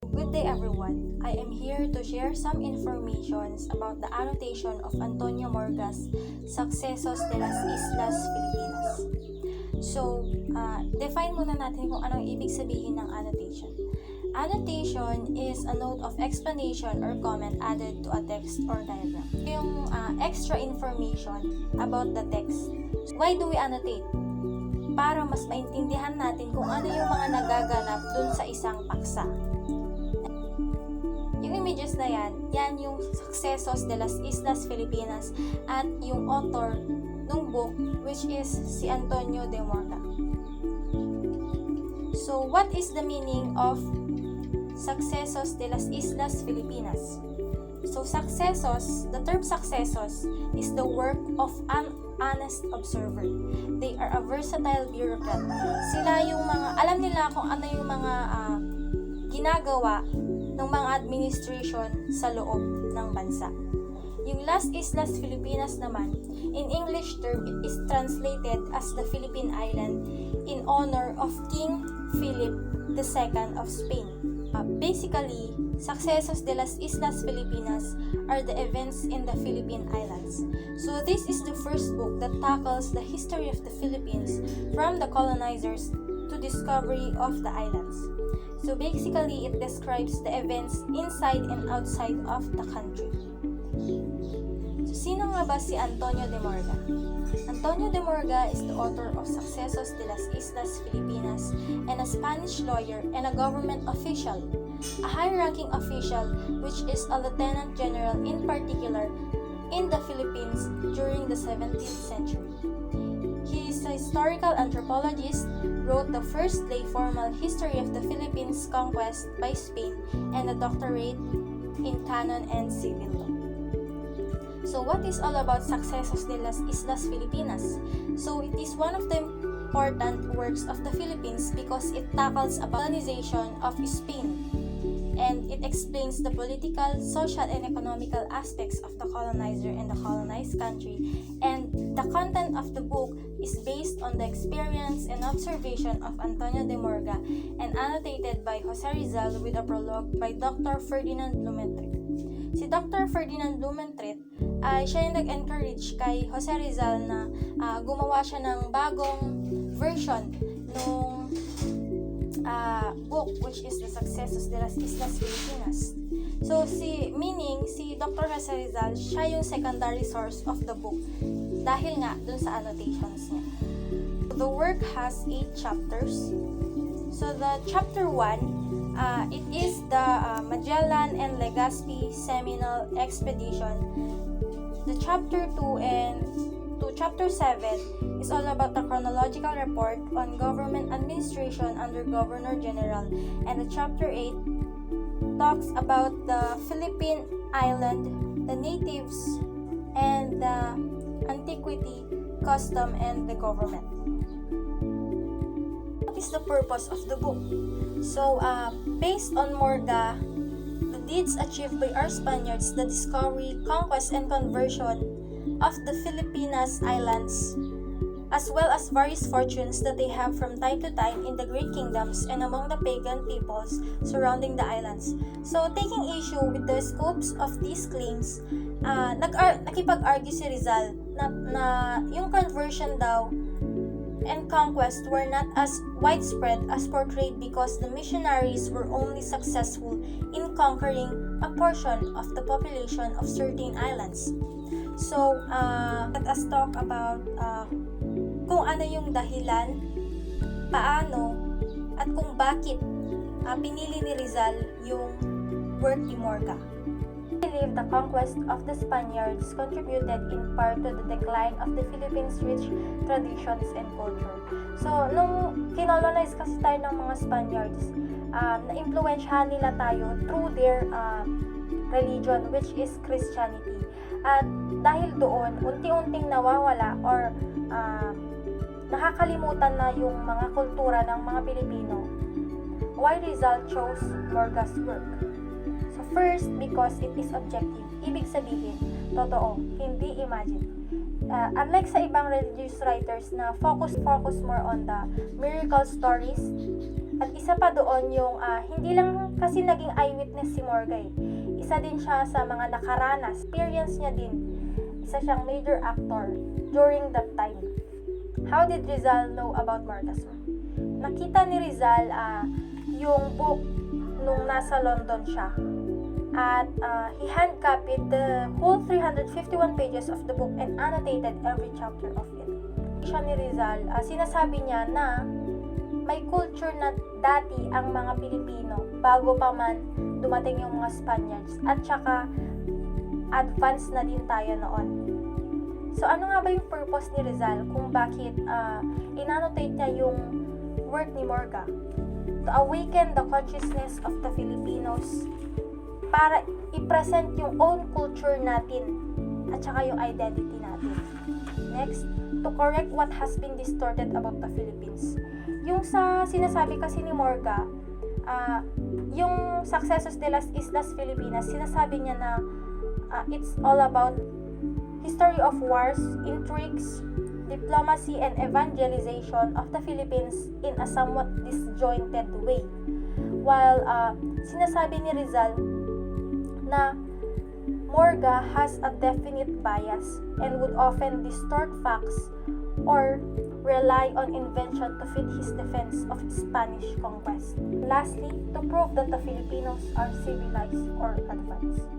Good day everyone. I am here to share some information about the annotation of Antonio Morga's Sucesos de las Islas, Filipinas. So, define muna natin kung anong ibig sabihin ng annotation. Annotation is a note of explanation or comment added to a text or diagram. Yung extra information about the text. Why do we annotate? Para mas maintindihan natin kung ano yung mga nagaganap dun sa isang paksa. Yung images na yan yung Sucesos de las Islas, Filipinas at yung author ng book which is si Antonio de Morga. So, what is the meaning of Sucesos de las Islas, Filipinas? So, sucesos, the term sucesos is the work of an honest observer. They are a versatile bureaucrat. Sila yung mga, alam nila kung ano yung mga ginagawa ng mga administration sa loob ng bansa. Yung Las Islas Filipinas naman, in English term, it is translated as the Philippine Island in honor of King Philip II of Spain. Basically, Sucesos de las Islas Filipinas are the events in the Philippine Islands. So this is the first book that tackles the history of the Philippines from the colonizers to discovery of the islands. So basically, it describes the events inside and outside of the country. So sino nga ba si Antonio de Morga? Antonio de Morga is the author of Sucesos de las Islas Filipinas and a Spanish lawyer and a government official, a high-ranking official which is a lieutenant general in particular in the Philippines during the 17th century. He is a historical anthropologist, wrote the first lay formal history of the Philippines conquest by Spain, and a doctorate in canon and civil law. So what is all about Sucesos de las Islas Filipinas? So it is one of the important works of the Philippines because it tackles a colonization of Spain, and it explains the political, social, and economical aspects of the colonizer and the colonized country. And the content of the book is based on the experience and observation of Antonio de Morga and annotated by Jose Rizal with a prologue by Dr. Ferdinand Blumentritt. Si Dr. Ferdinand Blumentritt ay siya yung nag-encourage kay Jose Rizal na gumawa siya ng bagong version nung book which is the Sucesos de las Islas Filipinas. So si Dr. Jose Rizal, siya yung secondary source of the book dahil nga dun sa annotations niya. The work has 8 chapters. So the chapter 1, it is the Magellan and Legazpi Seminole Expedition. The chapter 2 and chapter 7 is all about the chronological report on government administration under Governor General, and the chapter 8 talks about the Philippine Island, the natives, and the antiquity, custom, and the government. What is the purpose of the book? So, based on Morga, the deeds achieved by our Spaniards, the discovery, conquest, and conversion of the Filipinas Islands, as well as various fortunes that they have from time to time in the great kingdoms and among the pagan peoples surrounding the islands. So, taking issue with the scopes of these claims, nakipag-argue si Rizal na yung conversion daw and conquest were not as widespread as portrayed because the missionaries were only successful in conquering a portion of the population of certain islands. So, let us talk about kung ano yung dahilan, paano, at kung bakit pinili ni Rizal yung work ni Morga. I believe the conquest of the Spaniards contributed in part to the decline of the Philippines' rich traditions and culture. So, nung kinolonize kasi tayo ng mga Spaniards, na-influensyahan nila tayo through their religion, which is Christianity. At dahil doon, unti-unting nawawala or nakakalimutan na yung mga kultura ng mga Pilipino. Why Rizal chose Morga's work? So first, because it is objective. Ibig sabihin, totoo, hindi imagine. Unlike sa ibang religious writers na focus more on the miracle stories, at isa pa doon yung hindi lang Kasi naging eyewitness si Morga eh. Isa din siya sa mga nakaranas. Experience niya din. Isa siyang major actor during that time. How did Rizal know about Morga's work? Nakita ni Rizal yung book nung nasa London siya. At he hand-copied the whole 351 pages of the book and annotated every chapter of it. Siya ni Rizal, sinasabi niya na may culture na dati ang mga Pilipino bago pa man dumating yung mga Spaniards at saka advanced na din tayo noon. So ano nga ba yung purpose ni Rizal kung bakit inannotate niya yung work ni Morga? To awaken the consciousness of the Filipinos para i-present yung own culture natin at saka yung identity natin. Next, to correct what has been distorted about the Philippines. Yung sa sinasabi kasi ni Morga, yung Sucesos de las Islas Filipinas, sinasabi niya na it's all about history of wars, intrigues, diplomacy, and evangelization of the Philippines in a somewhat disjointed way. While sinasabi ni Rizal na Morga has a definite bias and would often distort facts or rely on invention to fit his defense of Spanish conquest. Lastly, to prove that the Filipinos are civilized or advanced.